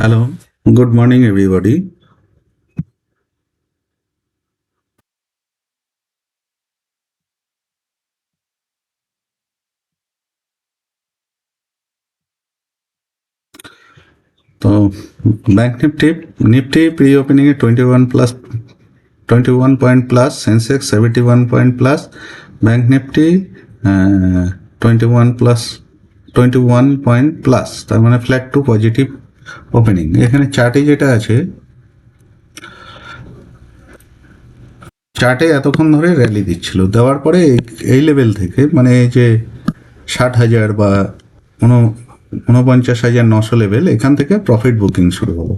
Hello, good morning, everybody. So, Bank Nifty pre-opening at 21 plus 21 point plus, Sensex 71 point plus, Bank Nifty 21 plus 21 point plus, তার মানে flat two positive opening. এখানে চার্টে যেটা আছে, চার্টে এতক্ষণ ধরে র্যালি দিচ্ছিল, দেওয়ার পরে এই লেভেল থেকে মানে এই যে 60,000 বা 49,900 লেভেল, এখান থেকে প্রফিট বুকিং শুরু হলো।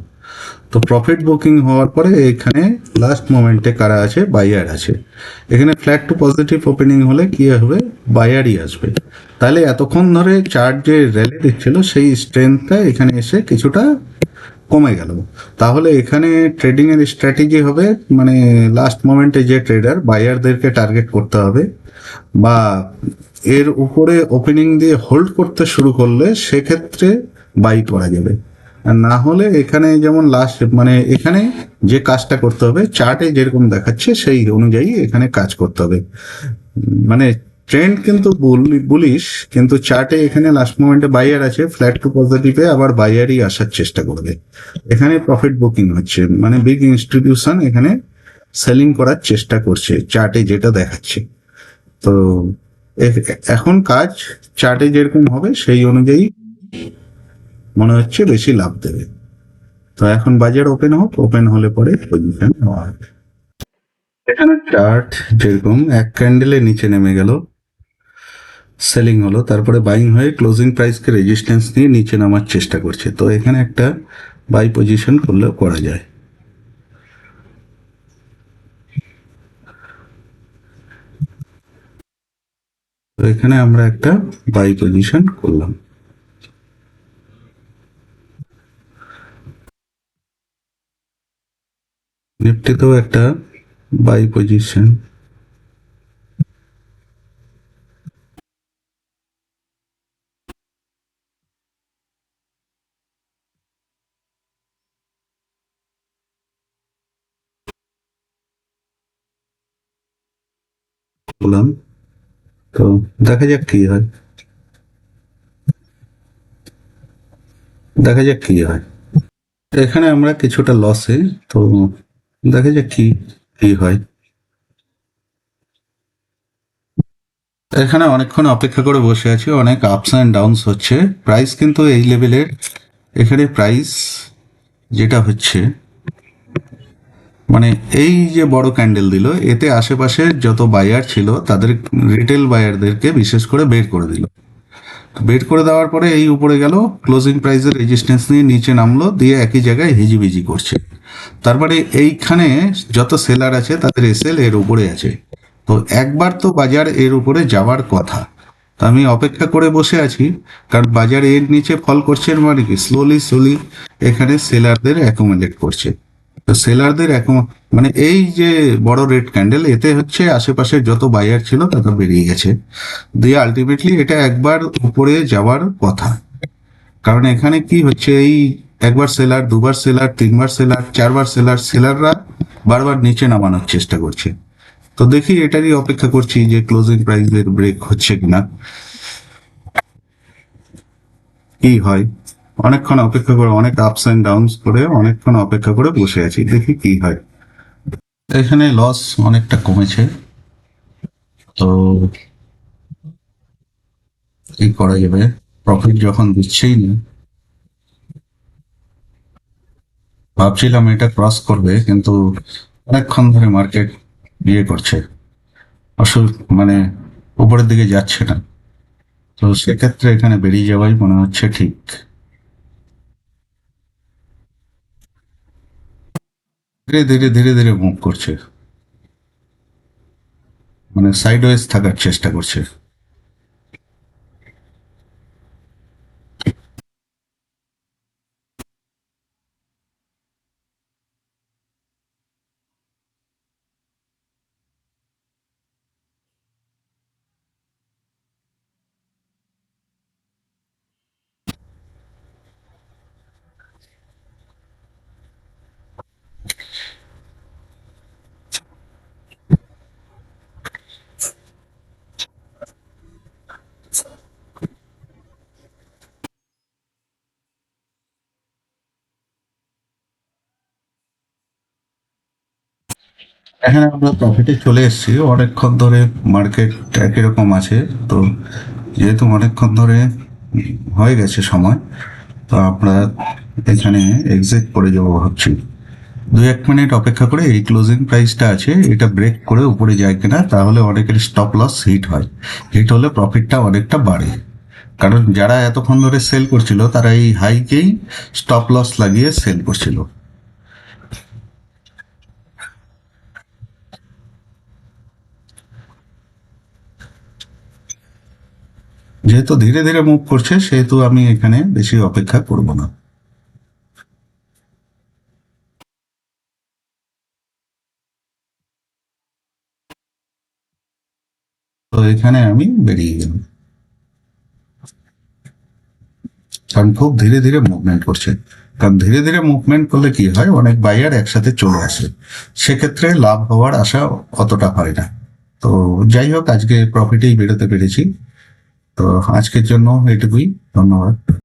তো প্রফিট বুকিং হওয়ার পরে এখানে লাস্ট মোমেন্টে কারা আছে, বায়ার আছে। এখানে ফ্ল্যাট টু পজিটিভ ওপেনিং হলে কি হবে, বায়ারই আসবে। তাহলে এতক্ষণ ধরে চার্ট যে র্যালি দিচ্ছিল সেই স্ট্রেংথটা এখানে এসে কিছুটা কমে গেল। তাহলে এখানে ট্রেডিং এর স্ট্র্যাটেজি হবে মানে লাস্ট মোমেন্টে যে ট্রেডার বায়ারদেরকে টার্গেট করতে হবে, বা এর উপরে ওপেনিং দিয়ে হোল্ড করতে শুরু করলে সেক্ষেত্রে বাই করা যাবে। আর না হলে এখানে যেমন লাস্ট মানে এখানে যে কাজটা করতে হবে চার্টে যেরকম দেখাচ্ছে সেই অনুযায়ী এখানে কাজ করতে হবে। মানে ট্রেন্ড কিন্তু বুলিশ, কিন্তু চার্টে এখানে লাস্ট মোমেন্টে বাইয়ার আছে, ফ্ল্যাট টু পজিটিভে আবার বাইয়ারই আসার চেষ্টা করবে। এখানে প্রফিট বুকিং হচ্ছে, মানে বিগ ইনস্টিটিউশন এখানে সেলিং করার চেষ্টা করছে চার্টে যেটা দেখাচ্ছে। তো এখন কাজ চার্টে যেরকম হবে সেই অনুযায়ী মনে হচ্ছে বেশি লাভ দেবে। তো এখন বাজার ওপেন হোক, ওপেন হলে পরে পজিশন নেওয়া হবে। এখানে চার্ট যেরকম এক ক্যান্ডেলের নিচে নেমে গেল, সেলিং হলো, তারপরে বাইং হয়ে ক্লোজিং প্রাইসকে রেজিস্ট্যান্স নিয়ে নিচে নামার চেষ্টা করছে। তো এখানে একটা বাই পজিশন করলেও করা যায়। তো এখানে আমরা একটা বাই পজিশন করলাম। নিফটিতেও একটা বাই পজিশন। করলাম। তো দেখা যাক কি হয়, দেখা যাক কি হয়। এখানে আমরা কিছুটা লসে, তো দেখা যাক কি কি হয়। এখানে অনেকক্ষণ অপেক্ষা করে বসে আছি, অনেক আপস অ্যান্ড ডাউনস হচ্ছে। প্রাইস কিন্তু এই লেভেলের, এখানে প্রাইস যেটা হচ্ছে মানে এই যে বড় ক্যান্ডেল দিল, এতে আশেপাশে যত বায়ার ছিল তাদের, রিটেল বায়ারদেরকে বিশেষ করে বের করে দিল। বের করে দেওয়ার পরে এই উপরে গেল, ক্লোজিং প্রাইসের রেজিস্ট্যান্স নিয়ে নিচে নামলো, দিয়ে একই জায়গায় হিজিবিজি করছে। তারপরে এইখানে যত সেলার আছে তাদের এসএল এর উপরে আছে। তো একবার তো বাজার এর উপরে যাওয়ার কথা। তো আমি অপেক্ষা করে বসে আছি, কারণ বাজার এর নিচে ফল করছে মানে কি স্লোলি স্লোলি এখানে সেলারদের অ্যাকোমোডেট করছে। তো সেলারদের মানে এই যে বড় রেড ক্যান্ডেল, এতে হচ্ছে আশেপাশে যত বায়ার ছিল তারা বেরিয়ে গেছে, দিয়ে আলটিমেটলি এটা একবার উপরে যাওয়ার কথা। কারণ এখানে কি হচ্ছে, এই একবার সেলার, দুবার সেলার, তিনবার সেলার, চারবার সেলার, সেলাররা বারবার নিচে নামানোর চেষ্টা করছে। তো দেখি এটারই অপেক্ষা করছি যে ক্লোজিং প্রাইসের ব্রেক হচ্ছে কিনা, কি হয়। অনেকক্ষণ অপেক্ষা করে, অনেক আপস এন্ড ডাউনস করে অনেকক্ষণ অপেক্ষা করে বসে আছি, দেখি কি হয়। এখানে লস অনেকটা কমেছে। তো কি করা যাবে, প্রফিট যখন দিচ্ছেই না। ভাবছিলাম এটা ক্রস করবে, কিন্তু অনেকক্ষণ ধরে মার্কেট ইয়ে করছে, মানে উপরের দিকে যাচ্ছে না। তো সেক্ষেত্রে এখানে বেরিয়ে যাওয়াই মনে হচ্ছে ঠিক। ধীরে ধীরে ধীরে ধীরে মুভ করছে, মানে সাইডওয়েজ থাকার চেষ্টা করছে। এখানে আমরা প্রফিটে চলে এসেছি, অনেকক্ষণ ধরে মার্কেট একই রকম আছে। তো যেহেতু অনেকক্ষণ ধরে হয়ে গেছে সময়, তো আমরা এখানে এক্সিট করে যাবো ভাবছি। 2-1 মিনিট অপেক্ষা করে এই ক্লোজিং প্রাইসটা আছে এটা ব্রেক করে উপরে যায় কিনা, তাহলে অনেকের স্টপ লস হিট হয়। হিট হলে প্রফিটটা অনেকটা বাড়ে, কারণ যারা এতক্ষণ ধরে সেল করছিল তারা এই হাইকেই স্টপ লস লাগিয়ে সেল করছিল। যেহেতু ধীরে ধীরে মুভ করছে, সেহেতু আমি এখানে বেশি অপেক্ষা করব না। তো এখানে আমি বেরিয়ে গেলাম, কারণ খুব ধীরে ধীরে মুভমেন্ট করছে। কারণ ধীরে ধীরে মুভমেন্ট করলে কি হয়, অনেক বায়ার একসাথে চলে আসে, সেক্ষেত্রে লাভ হওয়ার আশা অতটা হয় না। তো যাই হোক, আজকে প্রফিটেই বেরোতে পেরেছি। তো আজকের জন্য এটুকুই, ধন্যবাদ।